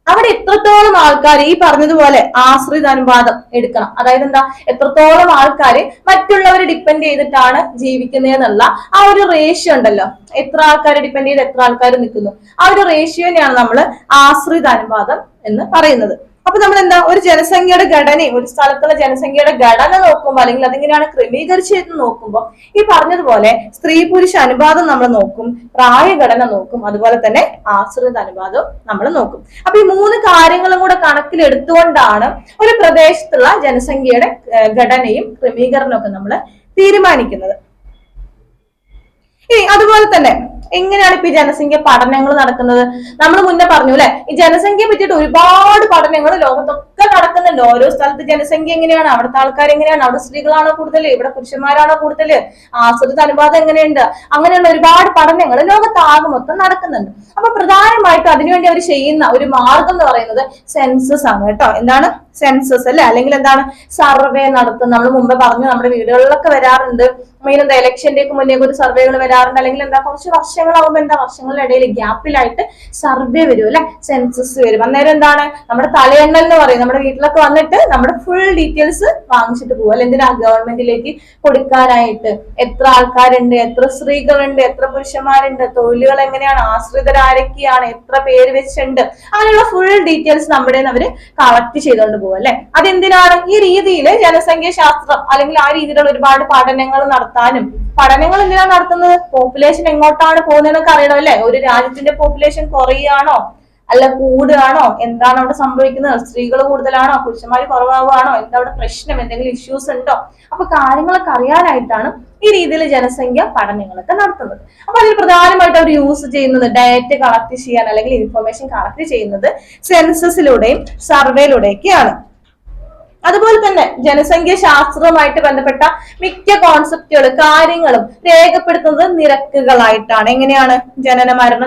അവിടെ എത്രത്തോളം ആൾക്കാർ ഈ പറഞ്ഞതുപോലെ ആശ്രിത അനുപാതം എടുക്കണം. അതായത് എന്താ, എത്രത്തോളം ആൾക്കാർ മറ്റുള്ളവരെ ഡിപ്പെൻഡ് ചെയ്തിട്ടാണ് ജീവിക്കുന്നതെന്നുള്ള ആ ഒരു റേഷ്യോ ഉണ്ടല്ലോ, എത്ര ആൾക്കാരെ ഡിപ്പെൻഡ് ചെയ്ത് എത്ര ആൾക്കാർ നിൽക്കുന്നു, ആ ഒരു റേഷ്യോനെയാണ് നമ്മൾ ആശ്രിത അനുപാതം എന്ന് പറയുന്നത്. അപ്പൊ നമ്മൾ എന്താ, ഒരു ജനസംഖ്യയുടെ ഘടനയും ഒരു സ്ഥലത്തുള്ള ജനസംഖ്യയുടെ ഘടന നോക്കുമ്പോൾ അല്ലെങ്കിൽ അതെങ്ങനെയാണ് ക്രമീകരിച്ചതെന്ന് നോക്കുമ്പോൾ ഈ പറഞ്ഞതുപോലെ സ്ത്രീ പുരുഷ അനുപാതം നമ്മൾ നോക്കും, പ്രായഘടന നോക്കും, അതുപോലെ തന്നെ ആശ്രിത അനുപാതം നമ്മൾ നോക്കും. അപ്പൊ ഈ 3 കാര്യങ്ങളും കൂടെ കണക്കിലെടുത്തുകൊണ്ടാണ് ഒരു പ്രദേശത്തുള്ള ജനസംഖ്യയുടെ ഘടനയും ക്രമീകരണവും ഒക്കെ നമ്മൾ തീരുമാനിക്കുന്നത്. ഇനി അതുപോലെ തന്നെ എങ്ങനെയാണ് ഇപ്പൊ ഈ ജനസംഖ്യ പഠനങ്ങൾ നടക്കുന്നത്? നമ്മൾ മുന്നേ പറഞ്ഞു അല്ലെ, ഈ ജനസംഖ്യയെ പറ്റിയിട്ട് ഒരുപാട് പഠനങ്ങൾ ലോകത്തൊക്കെ നടക്കുന്നുണ്ട്. ഓരോ സ്ഥലത്ത് ജനസംഖ്യ എങ്ങനെയാണ്, അവിടുത്തെ ആൾക്കാർ എങ്ങനെയാണ്, അവിടെ സ്ത്രീകളാണോ കൂടുതൽ, ഇവിടെ പുരുഷന്മാരാണോ കൂടുതൽ, ആശ്രിത അനുപാതം എങ്ങനെയുണ്ട്, അങ്ങനെയുള്ള ഒരുപാട് പഠനങ്ങൾ ലോകത്താകെ മൊത്തം നടക്കുന്നുണ്ട്. അപ്പൊ പ്രധാനമായിട്ടും അതിനുവേണ്ടി അവർ ചെയ്യുന്ന ഒരു മാർഗം എന്ന് പറയുന്നത് സെൻസസ് ആണ് കേട്ടോ. എന്താണ് സെൻസസ് അല്ലെ, അല്ലെങ്കിൽ എന്താണ് സർവേ നടത്തുന്നത്. നമ്മൾ മുമ്പ് പറഞ്ഞു, നമ്മുടെ വീടുകളിലൊക്കെ വരാറുണ്ട്. മെയിൻ എന്താ, ഇലക്ഷന്റെ ഒക്കെ മുന്നേ ഒരു സർവേകൾ വരാറുണ്ട്. അല്ലെങ്കിൽ എന്താ, കുറച്ച് വർഷങ്ങളാവുമ്പോൾ എന്താ, വർഷങ്ങളുടെ ഇടയിൽ ഗ്യാപ്പിലായിട്ട് സർവേ വരും അല്ലെ, സെൻസസ് വരും. അന്നേരം എന്താണ്, നമ്മുടെ തലയെണ്ണൽ എന്ന് പറയും, നമ്മുടെ വീട്ടിലൊക്കെ വന്നിട്ട് നമ്മുടെ ഫുൾ ഡീറ്റെയിൽസ് വാങ്ങിച്ചിട്ട് പോകും അല്ലെ. എന്തിനാ, ഗവൺമെന്റിലേക്ക് കൊടുക്കാനായിട്ട്. എത്ര ആൾക്കാരുണ്ട്, എത്ര സ്ത്രീകളുണ്ട്, എത്ര പുരുഷന്മാരുണ്ട്, തൊഴിലുകൾ എങ്ങനെയാണ്, ആശ്രിതരാരൊക്കെയാണ്, എത്ര പേര് വെച്ചുണ്ട്, അങ്ങനെയുള്ള ഫുൾ ഡീറ്റെയിൽസ് നമ്മുടെ അവര് കളക്ട് ചെയ്തുകൊണ്ട് പോകും അല്ലെ. അതെന്തിനാണ്? ഈ രീതിയിൽ ജനസംഖ്യ ശാസ്ത്രം അല്ലെങ്കിൽ ആ രീതിയിലുള്ള ഒരുപാട് പഠനങ്ങൾ നടത്താനും. പഠനങ്ങൾ എന്തിനാണ് നടത്തുന്നത്? പോപ്പുലേഷൻ എങ്ങോട്ടാണ് പോകുന്നതെന്നൊക്കെ അറിയണം അല്ലെ. ഒരു രാജ്യത്തിന്റെ പോപ്പുലേഷൻ കുറയുകയാണോ അല്ല കൂടുകയാണോ, എന്താണ് അവിടെ സംഭവിക്കുന്നത്, സ്ത്രീകൾ കൂടുതലാണോ, പുരുഷന്മാർ കുറവാണോ, എന്താ അവിടെ പ്രശ്നം, എന്തെങ്കിലും ഇഷ്യൂസ് ഉണ്ടോ, അപ്പൊ കാര്യങ്ങളൊക്കെ അറിയാനായിട്ടാണ് ഈ രീതിയിൽ ജനസംഖ്യ പഠനങ്ങളൊക്കെ നടത്തുന്നത്. അപ്പൊ അതിൽ പ്രധാനമായിട്ട് അവർ യൂസ് ചെയ്യുന്നത് ഡാറ്റ കളക്ട് ചെയ്യാൻ അല്ലെങ്കിൽ ഇൻഫർമേഷൻ കളക്ട് ചെയ്യുന്നത് സെൻസസിലൂടെയും സർവേയിലൂടെയൊക്കെയാണ്. അതുപോലെ തന്നെ ജനസംഖ്യ ശാസ്ത്രവുമായിട്ട് ബന്ധപ്പെട്ട മിക്ക കോൺസെപ്റ്റുകൾ കാര്യങ്ങളും രേഖപ്പെടുത്തുന്നത് നിരക്കുകളായിട്ടാണ്. എങ്ങനെയാണ്? ജനന മരണ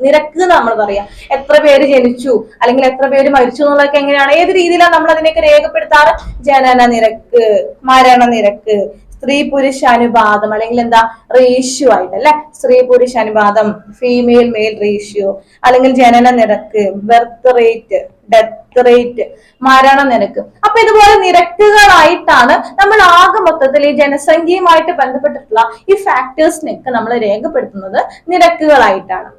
നിരക്ക് നമ്മൾ പറയാം. എത്ര പേര് ജനിച്ചു അല്ലെങ്കിൽ എത്ര പേര് മരിച്ചു എന്നുള്ളതൊക്കെ എങ്ങനെയാണ്, ഏത് രീതിയിലാണ് നമ്മൾ അതിനെയൊക്കെ രേഖപ്പെടുത്താറ്? ജനന നിരക്ക്, മരണനിരക്ക്, സ്ത്രീ പുരുഷ അനുപാതം അല്ലെങ്കിൽ എന്താ, റേഷ്യോ ആയിട്ട് അല്ലെ. സ്ത്രീ പുരുഷ അനുപാതം, ഫീമെയിൽ മെയിൽ റേഷ്യോ, അല്ലെങ്കിൽ ജനന നിരക്ക്, ബർത്ത് റേറ്റ്, ഡെത്ത് റേറ്റ്, മരണനിരക്ക്. അപ്പൊ ഇതുപോലെ നിരക്കുകളായിട്ടാണ് നമ്മൾ ആകെ മൊത്തത്തിൽ ഈ ജനസംഖ്യയുമായിട്ട് ബന്ധപ്പെട്ടിട്ടുള്ള ഈ ഫാക്ടേഴ്സിനൊക്കെ നമ്മൾ രേഖപ്പെടുത്തുന്നത് നിരക്കുകളായിട്ടാണ്.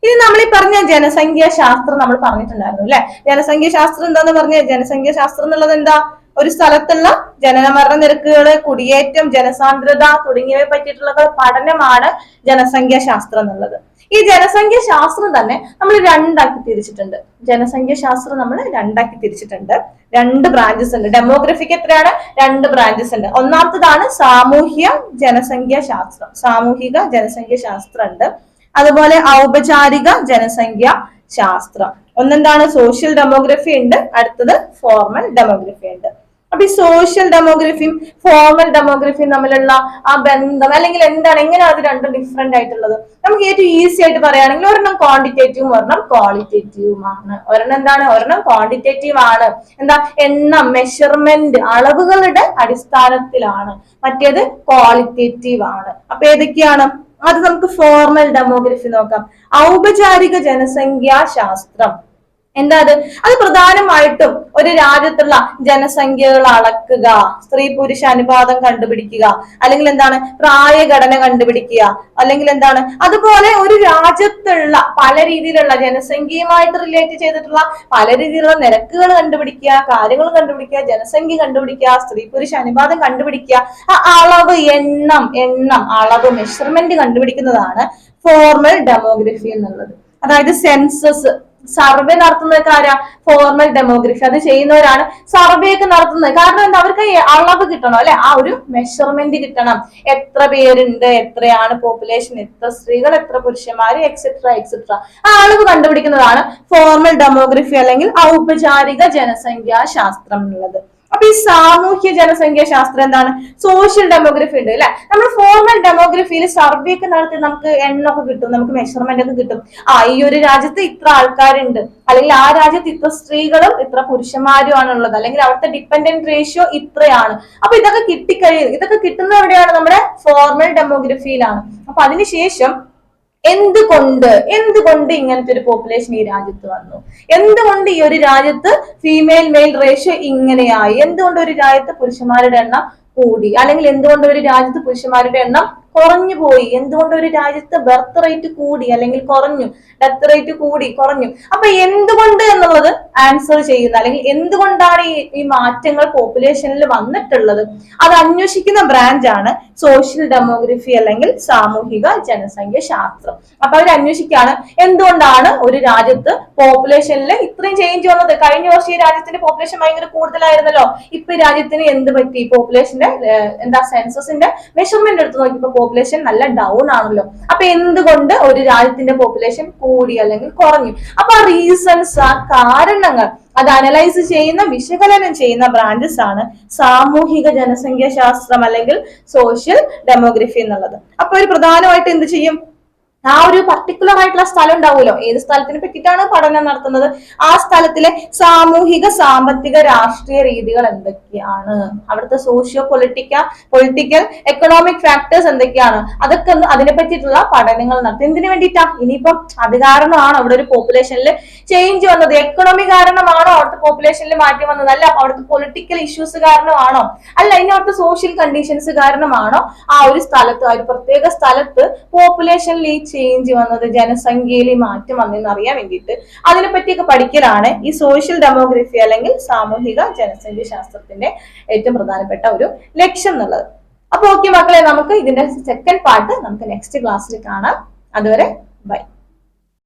ഇനി നമ്മൾ ഈ പറഞ്ഞ ജനസംഖ്യ ശാസ്ത്രം നമ്മൾ പറഞ്ഞിട്ടുണ്ടായിരുന്നു അല്ലെ. ജനസംഖ്യ ശാസ്ത്രം എന്താന്ന് പറഞ്ഞ, ജനസംഖ്യ ശാസ്ത്രം എന്നുള്ളത് എന്താ, ഒരു സ്ഥലത്തുള്ള ജനന മരണ നിരക്കുകള്, കുടിയേറ്റം, ജനസാന്ദ്രത തുടങ്ങിയവയെ പറ്റിയിട്ടുള്ള പഠനമാണ് ജനസംഖ്യ ശാസ്ത്രം എന്നുള്ളത്. ഈ ജനസംഖ്യ ശാസ്ത്രം തന്നെ നമ്മൾ രണ്ടാക്കി തിരിച്ചിട്ടുണ്ട്. ജനസംഖ്യ ശാസ്ത്രം നമ്മൾ രണ്ടാക്കി തിരിച്ചിട്ടുണ്ട്. 2 ബ്രാഞ്ചസ് ഉണ്ട്. ഡെമോഗ്രഫിക്ക് എത്രയാണ്? 2 ബ്രാഞ്ചസ് ഉണ്ട്. ഒന്നാമത്തതാണ് സാമൂഹ്യ ജനസംഖ്യ ശാസ്ത്രം, സാമൂഹിക ജനസംഖ്യ ശാസ്ത്രം ഉണ്ട്. അതുപോലെ ഔപചാരിക ജനസംഖ്യ ശാസ്ത്രം. ഒന്നെന്താണ്, സോഷ്യൽ ഡെമോഗ്രഫി ഉണ്ട്, അടുത്തത് ഫോർമൽ ഡെമോഗ്രഫി ഉണ്ട്. അപ്പൊ ഈ സോഷ്യൽ ഡെമോഗ്രഫിയും ഫോർമൽ ഡെമോഗ്രഫിയും തമ്മിലുള്ള ആ ബന്ധം അല്ലെങ്കിൽ എന്താണ്, എങ്ങനെയാണ് അത് രണ്ടും ഡിഫറെന്റ് ആയിട്ടുള്ളത്? നമുക്ക് ഏറ്റവും ഈസി ആയിട്ട് പറയുകയാണെങ്കിൽ ഒരെണ്ണം ക്വാണ്ടിറ്റേറ്റീവും ഒരെണ്ണം ക്വാളിറ്റേറ്റീവുമാണ്. ഒരെണ്ണം എന്താണ്, ഒരെണ്ണം ക്വാണ്ടിറ്റേറ്റീവ് ആണ്, എന്താ, എണ്ണം, മെഷർമെന്റ്, അളവുകളുടെ അടിസ്ഥാനത്തിലാണ്. മറ്റേത് ക്വാളിറ്റേറ്റീവ് ആണ്. അപ്പൊ ഏതൊക്കെയാണ്? അത് നമുക്ക് ഫോർമൽ ഡെമോഗ്രഫി നോക്കാം. ഔപചാരിക ജനസംഖ്യാ ശാസ്ത്രം എന്താ അത് പ്രധാനമായിട്ടും ഒരു രാജ്യത്തുള്ള ജനസംഖ്യകൾ അളക്കുക, സ്ത്രീ പുരുഷ അനുപാതം കണ്ടുപിടിക്കുക, അല്ലെങ്കിൽ എന്താണ്, പ്രായഘടന കണ്ടുപിടിക്കുക, അല്ലെങ്കിൽ എന്താണ്, അതുപോലെ ഒരു രാജ്യത്തുള്ള പല രീതിയിലുള്ള ജനസംഖ്യയുമായിട്ട് റിലേറ്റ് ചെയ്തിട്ടുള്ള പല രീതിയിലുള്ള നിരക്കുകൾ കണ്ടുപിടിക്കുക, കാര്യങ്ങൾ കണ്ടുപിടിക്കുക, ജനസംഖ്യ കണ്ടുപിടിക്കുക, സ്ത്രീ പുരുഷ അനുപാതം കണ്ടുപിടിക്കുക, ആ അളവ്, എണ്ണം, അളവ്, മെഷർമെന്റ് കണ്ടുപിടിക്കുന്നതാണ് ഫോർമൽ ഡെമോഗ്രഫി എന്നുള്ളത്. അതായത് സെൻസസ് സർവേ നടത്തുന്നതൊക്കെ ആരാ? Formal demography. അത് ചെയ്യുന്നവരാണ് സർവേ ഒക്കെ നടത്തുന്നത്. കാരണം എന്താ? അവർക്ക് അളവ് കിട്ടണം അല്ലെ, ആ ഒരു മെഷർമെന്റ് കിട്ടണം. എത്ര പേരുണ്ട്, എത്രയാണ് പോപ്പുലേഷൻ, എത്ര സ്ത്രീകൾ, എത്ര പുരുഷന്മാര്, എക്സെട്ര എക്സെട്ര. ആ അളവ് കണ്ടുപിടിക്കുന്നതാണ് ഫോർമൽ ഡെമോഗ്രഫി അല്ലെങ്കിൽ ഔപചാരിക ജനസംഖ്യാ ശാസ്ത്രം എന്നുള്ളത്. അപ്പൊ ഈ സാമൂഹ്യ ജനസംഖ്യാ ശാസ്ത്രം എന്താണ്? സോഷ്യൽ ഡെമോഗ്രഫി ഉണ്ട് അല്ലെ. നമ്മൾ ഫോർമൽ ഡെമോഗ്രഫിയിൽ സർവേ ഒക്കെ നടത്തി നമുക്ക് എണ്ണൊക്കെ കിട്ടും, നമുക്ക് മെഷർമെന്റ് ഒക്കെ കിട്ടും. ഈ ഒരു രാജ്യത്ത് ഇത്ര ആൾക്കാരുണ്ട്, അല്ലെങ്കിൽ ആ രാജ്യത്ത് ഇത്ര സ്ത്രീകളും ഇത്ര പുരുഷന്മാരും ആണുള്ളത്, അല്ലെങ്കിൽ അവിടുത്തെ ഡിപെൻഡന്റ് റേഷ്യോ ഇത്രയാണ്. അപ്പൊ ഇതൊക്കെ ഇതൊക്കെ കിട്ടുന്നത് എവിടെയാണ്? നമ്മുടെ ഫോർമൽ ഡെമോഗ്രഫിയിലാണ്. അപ്പൊ അതിനുശേഷം എന്തുകൊണ്ട് ഇങ്ങനത്തെ ഒരു പോപ്പുലേഷൻ ഈ രാജ്യത്ത് വന്നു, എന്തുകൊണ്ട് ഈ ഒരു രാജ്യത്ത് ഫീമെയിൽ മെയിൽ റേഷ്യോ ഇങ്ങനെയായി, എന്തുകൊണ്ട് ഒരു രാജ്യത്ത് പുരുഷന്മാരുടെ എണ്ണം കൂടി, അല്ലെങ്കിൽ എന്തുകൊണ്ട് ഒരു രാജ്യത്ത് പുരുഷന്മാരുടെ എണ്ണം കുറഞ്ഞു പോയി, എന്തുകൊണ്ട് ഒരു രാജ്യത്ത് ബർത്ത് റേറ്റ് കൂടി അല്ലെങ്കിൽ കുറഞ്ഞു, ഡെത്ത് റേറ്റ് കൂടി കുറഞ്ഞു. അപ്പൊ എന്തുകൊണ്ട് എന്നുള്ളത് ആൻസർ ചെയ്യുന്ന, അല്ലെങ്കിൽ എന്തുകൊണ്ടാണ് ഈ മാറ്റങ്ങൾ പോപ്പുലേഷനിൽ വന്നിട്ടുള്ളത്, അത് അന്വേഷിക്കുന്ന ബ്രാഞ്ചാണ് സോഷ്യൽ ഡെമോഗ്രഫി അല്ലെങ്കിൽ സാമൂഹിക ജനസംഖ്യ ശാസ്ത്രം. അപ്പൊ അവർ അന്വേഷിക്കുകയാണ് എന്തുകൊണ്ടാണ് ഒരു രാജ്യത്ത് പോപ്പുലേഷനിൽ ഇത്രയും ചേഞ്ച് വന്നത്. കഴിഞ്ഞ വർഷം ഈ രാജ്യത്തിന്റെ പോപ്പുലേഷൻ ഭയങ്കര കൂടുതലായിരുന്നല്ലോ, ഇപ്പൊ ഈ രാജ്യത്തിന് എന്ത് പറ്റി? പോപ്പുലേഷന്റെ സെൻസസിന്റെ മെഷർമെന്റ് എടുത്ത് നോക്കിയപ്പോ പോപ്പുലേഷൻ നല്ല ഡൗൺ ആണല്ലോ. അപ്പൊ എന്തുകൊണ്ട് ഒരു രാജ്യത്തിന്റെ പോപ്പുലേഷൻ കൂടി അല്ലെങ്കിൽ കുറഞ്ഞു? അപ്പൊ ആ റീസൺസ്, ആ കാരണങ്ങൾ അത് അനലൈസ് ചെയ്യുന്ന, വിശകലനം ചെയ്യുന്ന ബ്രാഞ്ചസ് ആണ് സാമൂഹിക ജനസംഖ്യാ ശാസ്ത്രം അല്ലെങ്കിൽ സോഷ്യൽ ഡെമോഗ്രഫി എന്നുള്ളത്. അപ്പൊ ഒരു പ്രധാനമായിട്ട് എന്ത് ചെയ്യും? ആ ഒരു പർട്ടിക്കുലർ ആയിട്ടുള്ള സ്ഥലം ഉണ്ടാവുമല്ലോ, ഏത് സ്ഥലത്തിനെ പറ്റിയിട്ടാണ് പഠനം നടത്തുന്നത്, ആ സ്ഥലത്തിലെ സാമൂഹിക, സാമ്പത്തിക, രാഷ്ട്രീയ രീതികൾ എന്തൊക്കെയാണ്, അവിടുത്തെ സോഷ്യോ പൊളിറ്റിക്കൽ എക്കണോമിക് ഫാക്ടേഴ്സ് എന്തൊക്കെയാണ്, അതൊക്കെ ഒന്ന് അതിനെ പറ്റിയിട്ടുള്ള പഠനങ്ങൾ നടത്തും. എന്തിനു വേണ്ടിയിട്ടാ? ഇനിയിപ്പം അത് കാരണമാണോ അവിടെ ഒരു പോപ്പുലേഷനിൽ ചേഞ്ച് വന്നത്, എക്കണോമി കാരണമാണോ അവിടുത്തെ പോപ്പുലേഷനിൽ മാറ്റം വന്നത്, അല്ല അപ്പൊ അവിടുത്തെ പൊളിറ്റിക്കൽ ഇഷ്യൂസ് കാരണമാണോ, അല്ല ഇനി അവിടുത്തെ സോഷ്യൽ കണ്ടീഷൻസ് കാരണമാണോ ആ ഒരു സ്ഥലത്ത്, ആ ഒരു പ്രത്യേക സ്ഥലത്ത് പോപ്പുലേഷനിൽ ഈ ചേഞ്ച് വന്നത്, ജനസംഖ്യയിൽ മാറ്റം വന്നതെന്ന് അറിയാൻ വേണ്ടിയിട്ട് അതിനെ പറ്റിയൊക്കെ പഠിക്കലാണ് ഈ സോഷ്യൽ ഡെമോഗ്രഫി അല്ലെങ്കിൽ സാമൂഹിക ജനസംഖ്യ ശാസ്ത്രത്തിന്റെ ഏറ്റവും പ്രധാനപ്പെട്ട ഒരു ലക്ഷ്യം എന്നുള്ളത്. അപ്പൊ ഓക്കെ മക്കളെ, നമുക്ക് ഇതിന്റെ സെക്കൻഡ് പാർട്ട് നമുക്ക് നെക്സ്റ്റ് ക്ലാസ്സിൽ കാണാം. അതുവരെ ബൈ.